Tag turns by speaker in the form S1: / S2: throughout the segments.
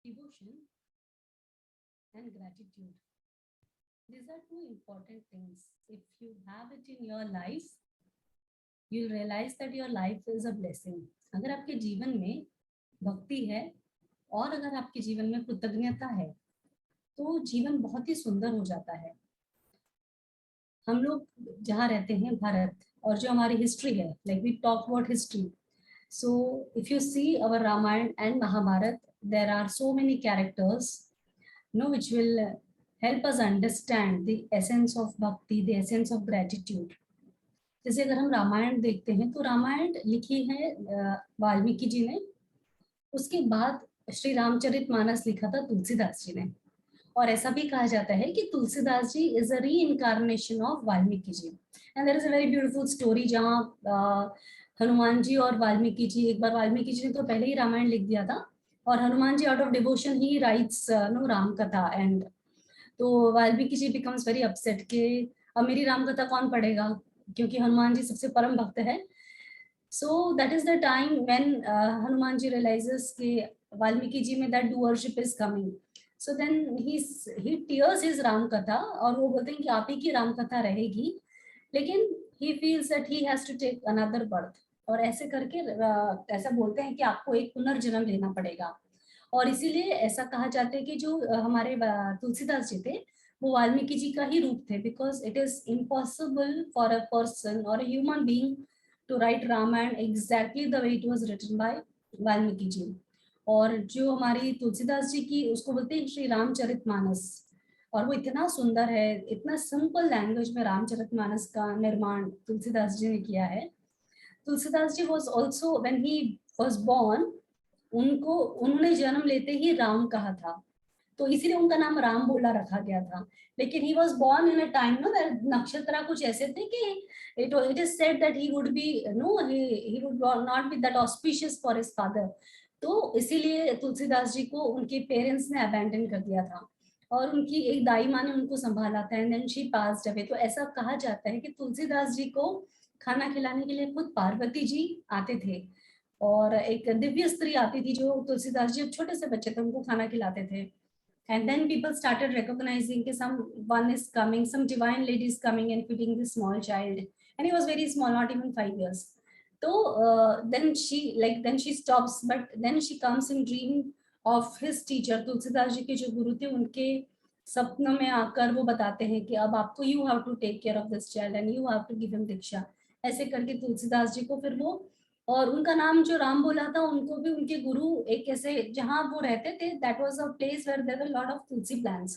S1: devotion and gratitude. These are two important things. If you have it in your life, you'll realize that your life is a blessing. अगर आपके जीवन में भक्ति है और अगर आपके जीवन में कृतज्ञता है तो जीवन बहुत ही सुंदर हो जाता है। हम लोग जहाँ रहते हैं भारत, और जो हमारी हिस्ट्री है, like we talk about history, so if you see our Ramayan and Mahabharat, there are so many characters which will help us understand the essence of bhakti, the essence of gratitude. जैसे अगर हम रामायण देखते हैं तो रामायण लिखी है वाल्मीकि जी ने, उसके बाद श्री रामचरितमानस लिखा था तुलसीदास जी ने, और ऐसा भी कहा जाता है कि Tulsidas ji is a reincarnation of Valmiki ji. And there is a very beautiful story जहाँ हनुमान जी और वाल्मीकि जी, एक बार वाल्मीकि जी ने तो पहले ही रामायण लिख दिया था और Hanuman ji out of devotion ही writes no Ram Katha, and तो Valmiki ji becomes very upset कि अब मेरी राम कथा कौन पढ़ेगा, क्योंकि हनुमान जी सबसे परम भक्त है। So that is the time when Hanuman ji realises कि वाल्मीकि जी में that doership is coming. So then he tears his Ram katha, और वो बोलते हैं कि आप ही की राम कथा रहेगी, लेकिन he feels that he has to take another birth, और ऐसे करके ऐसा बोलते हैं कि आपको एक पुनर्जन्म लेना पड़ेगा। और इसीलिए ऐसा कहा जाता है कि जो हमारे तुलसीदास जी थे वो वाल्मीकि जी का ही रूप थे, because it is impossible for a person और a human being to write Ramayan exactly the way it was written by Valmiki ji. और जो हमारी तुलसीदास जी की, उसको बोलते हैं श्री रामचरितमानस, और वो इतना सुंदर है, इतना सिंपल लैंग्वेज में रामचरितमानस का निर्माण तुलसीदास जी ने किया है। Tulsidas ji was also, when he was born, उन्होंने जन्म लेते ही राम कहा था, तो इसीलिए उनका नाम राम बोला रखा गया था। लेकिन he was born in a time नक्षत्र कुछ ऐसे थे कि it is said that he would be he would not be that auspicious for his father, तो इसीलिए तुलसीदास जी को उनके पेरेंट्स ने अबैंडन कर दिया था, और उनकी एक दाई माँ ने उनको संभाला था, and then she passed away. तो ऐसा कहा जाता है कि तुलसीदास जी को खाना खिलाने के लिए खुद पार्वती जी आते थे, और एक दिव्य स्त्री आती थी जो तुलसीदास जी छोटे से बच्चे थे उनको खाना खिलाते थे। And then people started recognizing that someone is coming, some divine lady is coming and feeding this small child, and he was very small, not even 5 years. So then she stops, but then she comes in dream of his teacher. Tulsidas ji के जो गुरु थे उनके सपनों में आकर वो बताते हैं कि अब आपको you have to take care of this child and you have to give him दीक्षा। ऐसे करके तुलसीदास जी को फिर वो, और उनका नाम जो राम बोला था, उनको भी उनके गुरु एक ऐसे जहाँ वो रहते थे, that was a place where there were lot of tulsi plants.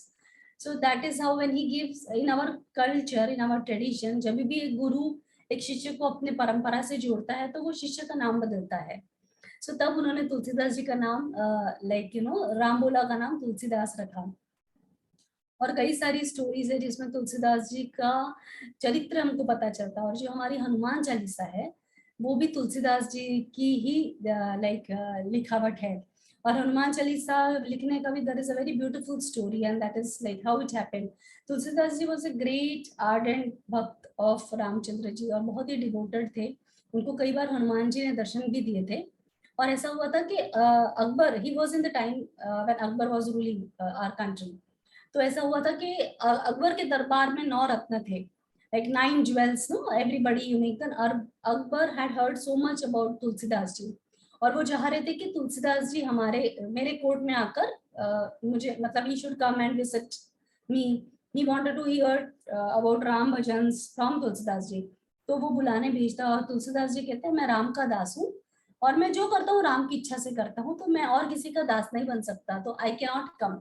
S1: So that is how when he gives in our culture, in our tradition, जब भी एक गुरु एक शिष्य को अपने परंपरा से जोड़ता है तो वो शिष्य का नाम बदलता है। सो तब उन्होंने तुलसीदास जी का नाम राम बोला का नाम तुलसीदास रखा। और कई सारी स्टोरीज है जिसमें तुलसीदास जी का चरित्र हमको पता चलता है, और जो हमारी हनुमान चालीसा है वो भी तुलसीदास जी की ही लिखावट है। और हनुमान चालीसा लिखने का भी there is a very beautiful story, and that is like how it happened. Tulsidas ji was a great ardent bhakt of Ramchandra ji, और बहुत ही डिवोटेड थे। उनको कई बार हनुमान जी ने दर्शन भी दिए थे। और ऐसा हुआ था कि Akbar, he was in the time when Akbar was ruling our country, तो ऐसा हुआ था कि अकबर के दरबार में 9 रत्न थे, like 9 jewels, no everybody unique. Akbar had heard so much about Tulsidas ji, और वो चाह रहे थे कि तुलसीदास जी मेरे कोर्ट में आकर मुझे, मतलब he should come and visit me. He wanted to hear about Ram bhajans from Tulsidas ji. तो वो बुलाने भेजता, और तुलसीदास जी कहते हैं मैं राम का दास हूँ, और मैं जो करता हूँ राम की इच्छा से करता हूँ, तो मैं और किसी का दास नहीं बन सकता, तो आई कैन नॉट कम।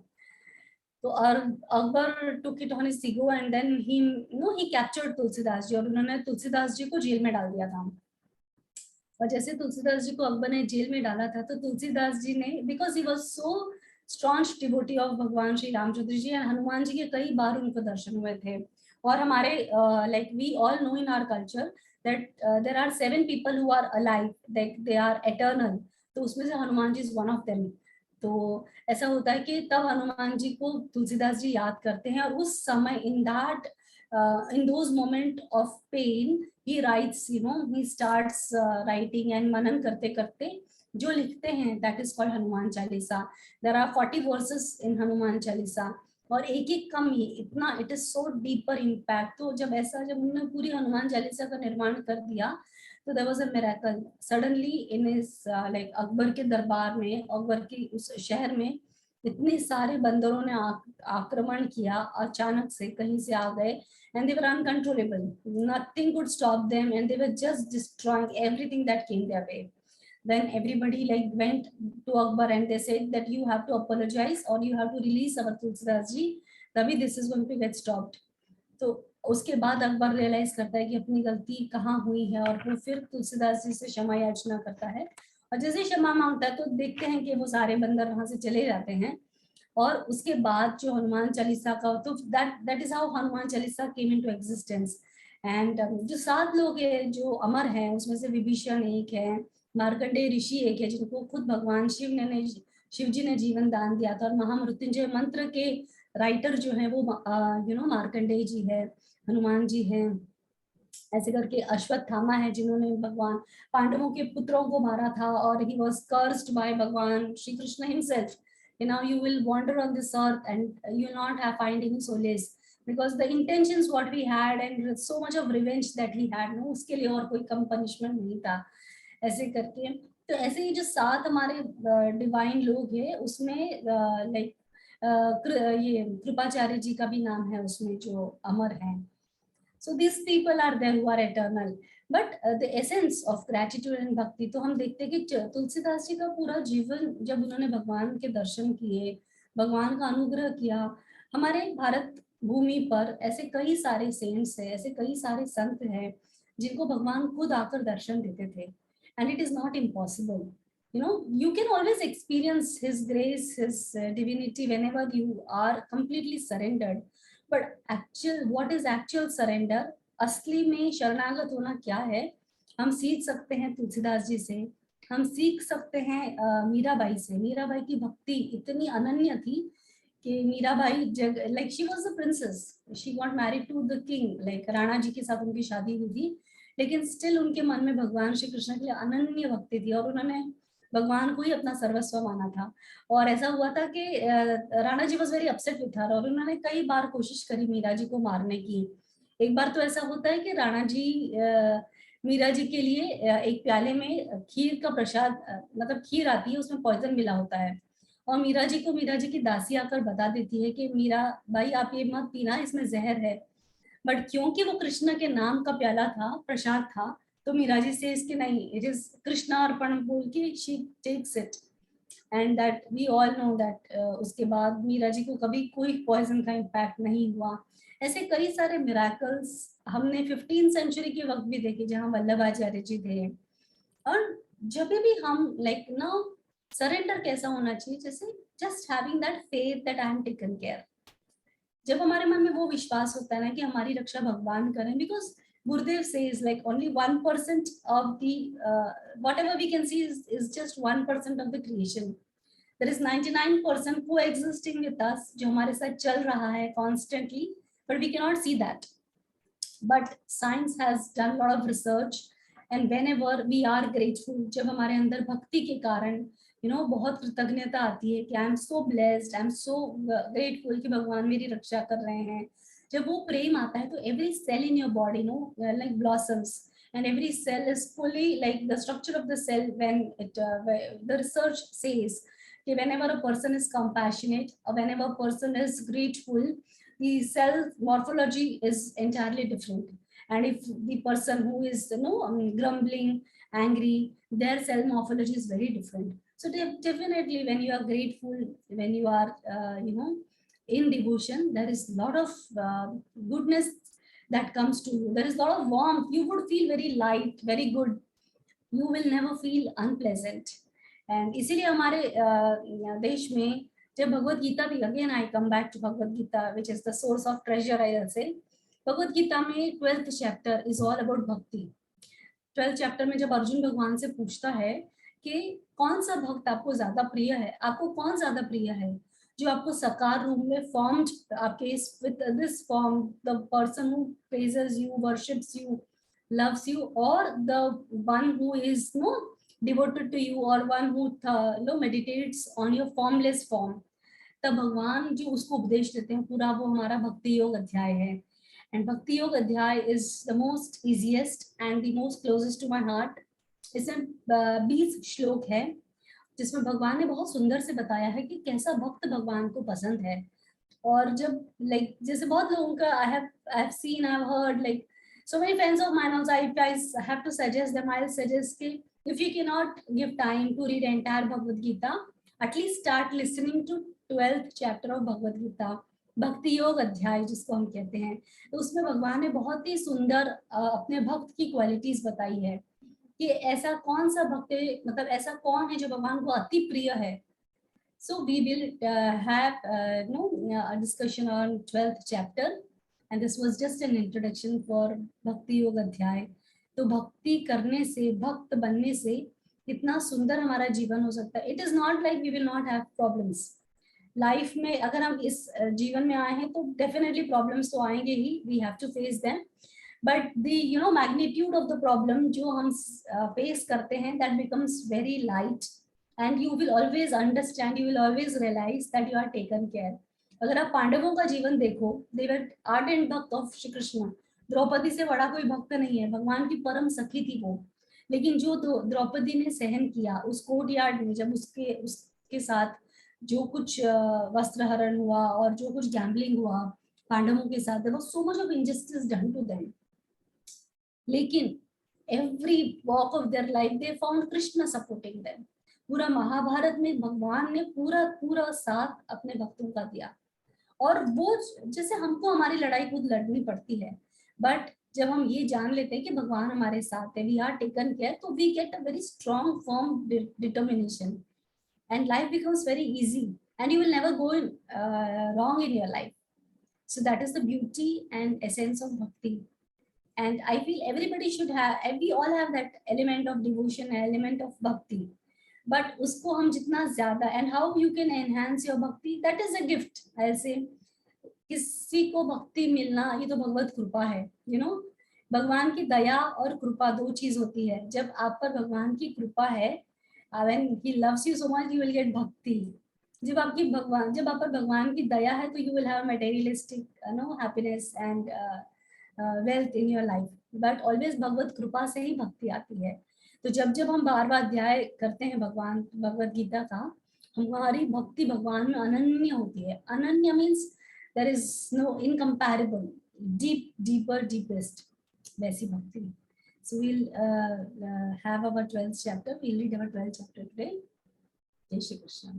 S1: तो Akbar took it on his ego, and then he captured Tulsidas ji, और उन्होंने तुलसीदास जी को जेल में डाल दिया था। और जैसे तुलसीदास जी को अकबर ने जेल में डाला था, तो तुलसीदास जी ने, because he was so strong devotee of bhagwan Shri Ramchandra ji, and Hanuman ji के कई बार उनको दर्शन हुए थे। और हमारे like we all know in our culture that there are 7 people who are alive, that they are eternal, तो उसमें से Hanuman ji is one of them. तो ऐसा होता है कि तब हनुमान जी को तुलसीदास जी याद करते हैं, और उस समय in those moment of pain he writes, he starts writing, and मनन करते करते जो लिखते हैं, that is called Hanuman Chalisa. There are 40 verses in Hanuman Chalisa, और एक एक कम ही इतना, it is so deeper impact. तो जब ऐसा, जब उन्होंने पूरी हनुमान चालीसा का निर्माण कर दिया, तो there was a miracle suddenly in his like Akbar के दरबार में, अकबर की उस शहर में इतने सारे बंदरों ने आक्रमण किया, अचानक से कहीं से आ गए, and they were uncontrollable. Nothing could stop them, and they were just destroying everything that came their way. Then everybody like went to Akbar and they said that you have to apologize or you have to release our Tulsidas ji, तभी this is going to get stopped. तो उसके बाद Akbar realise करता है कि अपनी गलती कहाँ हुई है, और वो फिर तुलसीदास जी से क्षमा याचना करता है, और जैसे क्षमा मांगता है तो देखते हैं कि वो सारे बंदर वहां से चले जाते हैं. और उसके बाद जो हनुमान चालीसा का, तो that is how Hanuman Chalisa came into existence. And जो 7 लोग हैं जो अमर हैं, उसमें से विभीषण एक है, मार्कंडेय ऋषि एक है, जिनको खुद भगवान शिव जी ने जीवन दान दिया था, और महामृत्युंजय मंत्र के राइटर जो है वो मार्कंडेय जी है, हनुमान जी हैं. ऐसे करके अश्वत्थामा है, जिन्होंने भगवान पांडवों के पुत्रों को मारा था, और ही वाज कर्स्ड बाय भगवान Shri Krishna himself. You will wander on this earth and you will not have find any solace, because the intentions what we had and so much of revenge that he had, no, उसके लिए और कोई कम punishment नहीं था. ऐसे करके, तो ऐसे ही जो 7 हमारे डिवाइन लोग हैं, उसमें लाइक ये कृपाचार्य जी का भी नाम है उसमें, जो अमर हैं. So these people are there who are eternal. But the essence of gratitude and bhakti, तो हम देखते हैं कि तुलसीदास जी का पूरा जीवन, जब उन्होंने भगवान के दर्शन किए, भगवान का अनुग्रह किया, हमारे भारत भूमि पर ऐसे कई सारे सेंट्स हैं, ऐसे कई सारे संत हैं जिनको भगवान खुद आकर दर्शन देते थे. And it is not impossible. You can always experience his grace, his divinity whenever you are completely surrendered. But actual, what is actual surrender, असली में शरणागत होना क्या है, हम सीख सकते हैं तुलसीदास जी से, हम सीख सकते हैं मीराबाई से. मीराबाई की भक्ति इतनी अनन्य थी कि Mirabai like she was the princess, she got married to the king, like Rana ji के साथ उनकी शादी हुई थी, लेकिन स्टिल उनके मन में भगवान श्री कृष्ण के लिए अनन्य भक्ति थी, और उन्होंने भगवान को ही अपना सर्वस्व माना था. और ऐसा हुआ था कि Rana ji was very upset with her, और उन्होंने कई बार कोशिश करी मीरा जी को मारने की. एक बार तो ऐसा होता है कि राणा जी मीरा जी के लिए एक प्याले में खीर का प्रसाद, मतलब खीर आती है, उसमें पॉइजन मिला होता है, और मीरा जी को मीरा जी की दासी आकर बता देती है कि मीरा भाई आप ये मत पीना, इसमें जहर है. बट क्योंकि वो कृष्ण के नाम का प्याला था, प्रसाद था, तो मीरा जी से इसके नहीं, इट इज कृष्णा अर्पण बोल के she takes it. And that we all know that उसके बाद मीरा जी को कभी कोई पॉइजन का इम्पैक्ट नहीं हुआ. ऐसे कई सारे मिराकल्स हमने 15th सेंचुरी के वक्त भी देखे, जहाँ वल्लभाचार्य जी थे. और जब भी हम लाइक नाउ, सरेंडर कैसा होना चाहिए, जैसे just having that faith that I am taken care. जब हमारे मन में वो विश्वास होता है ना कि हमारी रक्षा भगवान करें, because Gurudev says like only 1% of the whatever we can see is just 1% of the creation. There is 99% coexisting with us, जो हमारे साथ चल रहा है constantly, but we cannot see that. But science has done a lot of research, and whenever we are grateful, जब हमारे अंदर भक्ति के कारण बहुत कृतज्ञता आती है कि I am so blessed, I am so grateful कि भगवान मेरी रक्षा कर रहे हैं, जब वो प्रेम आता है, तो every cell in your body like blossoms, and every cell is fully like the structure of the cell when it the research says that whenever a person is compassionate or whenever a person is grateful, the cell morphology is entirely different. And if the person who is grumbling, angry, their cell morphology is very different. So definitely when you are grateful, when you are in devotion, there is a lot of goodness that comes to you. There is a lot of warmth. You would feel very light, very good. You will never feel unpleasant. And इसीलिए हमारे देश में जब भगवत गीता भी, again I come back to Bhagwat Gita which is the source of treasure, I will say. Bhagwat Gita में 12th chapter is all about भक्ति. 12th chapter में जब अर्जुन भगवान से पूछता है कि कौन सा भक्त आपको ज्यादा प्रिय है, आपको कौन ज्यादा प्रिय है, जो आपको साकार रूप में फॉर्म्ड, आपके with this form, the person who praises you, worships you, loves you, or the one who is devoted to you, or one who meditates on your formless form, तब भगवान जो उसको उपदेश देते हैं पूरा वो हमारा भक्ति योग अध्याय है. And bhakti yog adhyay is the most easiest and the most closest to my heart. इसमें 20 श्लोक है जिसमें भगवान ने बहुत सुंदर से बताया है कि कैसा भक्त भगवान को पसंद है. और जब लाइक जैसे बहुत लोगों का I have seen, I have heard like so many friends of mine also, if I have to suggest them, I'll suggest कि if you cannot give time to read entire Bhagavad Gita, at least start listening to 12th chapter of Bhagavad Gita, भक्ति योग अध्याय जिसको हम कहते हैं. तो उसमें भगवान ने बहुत ही सुंदर अपने भक्त की क्वालिटीज बताई है कि ऐसा कौन सा भक्त, मतलब ऐसा कौन है जो भगवान को अति प्रिय है. So we will have a discussion on 12th chapter, and this was just an introduction for भक्ति योग अध्याय. तो भक्ति करने से, भक्त बनने से कितना सुंदर हमारा जीवन हो सकता है. It is not like we will not have problems life में. अगर हम इस जीवन में आए हैं तो डेफिनेटली प्रॉब्लम्स तो आएंगे ही, we have to face them, but the magnitude of the problem जो हम फेस करते हैं, that becomes very light, and you will always understand, you will always realize that you are taken care. अगर आप पांडवों का जीवन देखो, they were ardent भक्त of श्री कृष्ण. द्रौपदी से बड़ा कोई भक्त नहीं है, भगवान की परम सखी थी वो. लेकिन जो द्रौपदी ने सहन किया उस कोर्ट यार्ड में, जब उसके साथ जो कुछ वस्त्र हरण हुआ और जो कुछ गैम्बलिंग हुआ पांडवों के साथ, there was so much of injustice done to them. लेकिन every walk of their life they found Krishna supporting them. पूरा महाभारत में भगवान ने पूरा साथ अपने भक्तों का दिया. और वो जैसे हमको हमारी लड़ाई खुद लड़नी पड़ती है, बट जब हम ये जान लेते हैं कि भगवान हमारे साथ है, वी आर टेकन केयर, तो we get a very strong firm determination and life becomes very easy and you will never go wrong in your life. So that is the beauty and essence of bhakti. And I feel everybody should have, we all have that element of devotion, element of bhakti. But उसको हम जितना ज्यादा, and how you can enhance your bhakti, that is a gift. I'll say किसी को भक्ति मिलना ये तो भगवत कृपा है. भगवान की दया और कृपा दो चीज होती है. जब आप पर भगवान की कृपा है, when he loves you so much, you will get bhakti. जब आप पर भगवान की दया है, तो you will have materialistic happiness and wealth in your life. But always भगवत कृपा से ही भक्ति आती है. तो जब हम 12वां अध्याय करते हैं भगवत गीता का, हमारी भक्ति भगवान में अनन्य होती है. अनन्य means there is no incomparable, deeper deepest, वैसी भक्ति. So we'll have our 12th chapter. We'll read our 12th chapter today. Jai Shri Krishna.